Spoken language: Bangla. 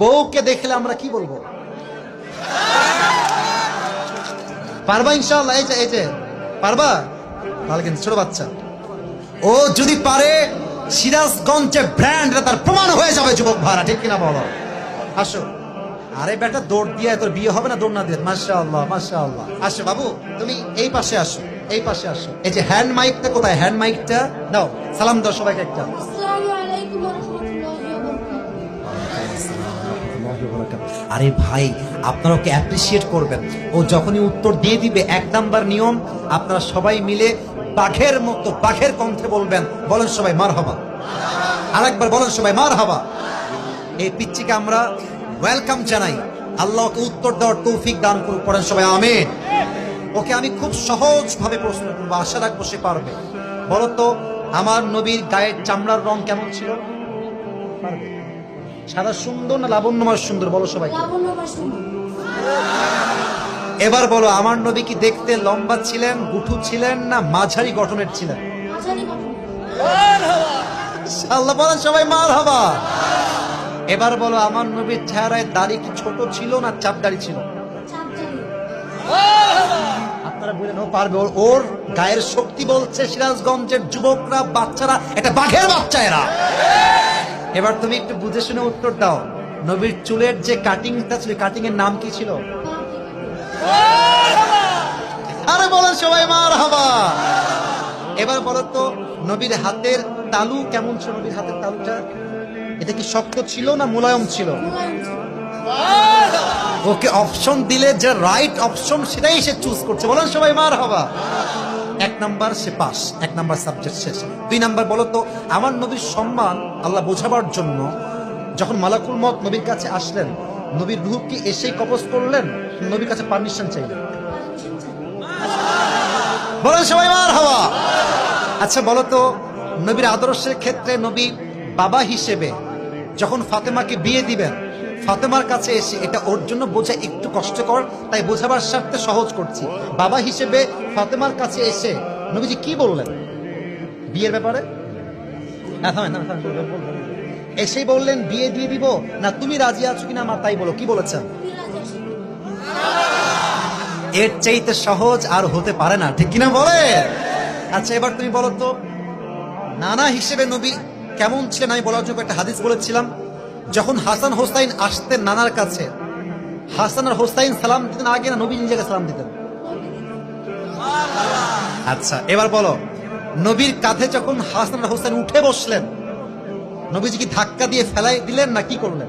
বউকে দেখলে আমরা কি বলবো? পারবা ইনশাআল্লাহ? এই যে পারবা? তাহলে কিন্তু ছোট বাচ্চা, ও যদি পারে সিরাজগঞ্জে ব্র্যান্ড, তার প্রমাণ হয়ে যাবে যুবক ভাড়া, ঠিক কিনা বলো? আসো। আরে বেটা, দৌড় দিয়ে তোর বিয়ে হবে না দৌড় না দিয়ে? মাশাআল্লাহ মাশাআল্লাহ। আসো বাবু, তুমি এই পাশে আসো, এই পাশে আসো। এই যে হ্যান্ড মাইকটা কোথায়? হ্যান্ড মাইকটা দাও, সালাম দাও সবাইকে একটা। আসসালামু আলাইকুম ওয়া রাহমাতুল্লাহি ওয়া বারাকাতুহু। আরে ভাই, আপনারা ওকে অ্যাপ্রিসিয়েট করবেন। ও যখনই উত্তর দিয়ে দিবে, 1 নাম্বার নিয়ম, আপনারা সবাই মিলে বাঘের মতো বাঘের কণ্ঠে বলবেন। বলেন সবাই মারহাবা। আরেকবার বলেন সবাই মারহাবা। এই পিচ্চিকে আমরা ওয়েলকাম জানাই। আল্লাহ ওকে উত্তর দেওয়ার তৌফিক দান করুন। পড়েন সবাই আমিন। ওকে আমি খুব সহজ ভাবে প্রশ্ন করবো, আশা রাখবো সে পারবে। বলতো, আমার নবীর গায়ের চামড়ার রং কেমন ছিল? পারবে? সাদা সুন্দর না লাবণ্যময় সুন্দর? বলো সবাই। লাবণ্যময় সুন্দর। এবার বলো, আমার নবী কি দেখতে লম্বা ছিলেন, গুঠু ছিলেন, না মাঝারি গঠনের ছিলেন? মাঝারি গঠন। আল্লাহ বলেন সবাই মারহাবা। এবার বলো, আমার নবীর চেহারায় দাড়ি কি ছোট ছিল না চাপ দাড়ি ছিল? চাপচারি। আপনারা বলেন ও পারবে। ওর গায়ের শক্তি বলছে সিরাজগঞ্জের যুবকরা, বাচ্চারা, এটা বাঘের বাচ্চা এরা। এবার তুমি একটু বুঝে শুনে উত্তর দাও। নবীর চুলের যে কাটিংটা ছিল, কাটিং এর নাম কি ছিল? আরে বলেন সবাই মারহাবা। এবার বলো তো, নবীর হাতের তালু কেমন ছিল? নবীর হাতের তালুটা এটা কি শক্ত ছিল না মুলায়ম ছিল? মুলায়ম ছিল। ওকে অপশন দিলে যে রাইট অপশন সেটাই সে চুজ করছে। বলেন সবাই মারহাবা। 1 নাম্বার সে পাস, 1 নাম্বার সাবজেক্ট শেষ। 2 নাম্বার বলো তো, আমার নবীর সম্মান আল্লাহ বোঝাবার জন্য যখন মালাকুল মউত নবীর কাছে আসলেন, নবীর রূহ কি এসেই কবজ করলেন, নবীর কাছে পারমিশন চাইলেন? বলেন সবাই মারহাবা। আচ্ছা বলো তো, নবীর আদর্শের ক্ষেত্রে নবী বাবা হিসেবে যখন ফাতেমাকে বিয়ে দিবেন, ফাতেমার কাছে এসে, এটা ওর জন্য বোঝা একটু কষ্টকর, তাই বোঝাবার স্বার্থে সহজ করছি। বাবা হিসেবে ফাতেমার কাছে এসে নবীজি কি বললেন বিয়ের ব্যাপারে? এসেই বললেন বিয়ে দিয়ে দিব, না তুমি রাজি আছো কিনা আমার তাই বলো, কি বলেছেন? তুমি রাজি আছো? এর চাইতে সহজ আর হতে পারে না, ঠিক কিনা বলে? আচ্ছা এবার তুমি বলো তো, নানা হিসেবে নবী কেমন ছিলেন? আমি বলার জন্য একটা হাদিস বলেছিলাম, যখন হাসান হোসাইন আসতেন নানার কাছে, হাসান আর হোসাইন সালাম দিতেন আগে না নবী নিজেকে সালাম দিতেন? আচ্ছা এবার বলো, নবীর কাঁধে যখন হাসান আর হোসাইন উঠে বসলেন, নবীজি কি ধাক্কা দিয়ে ফেলাই দিলেন না কি করলেন?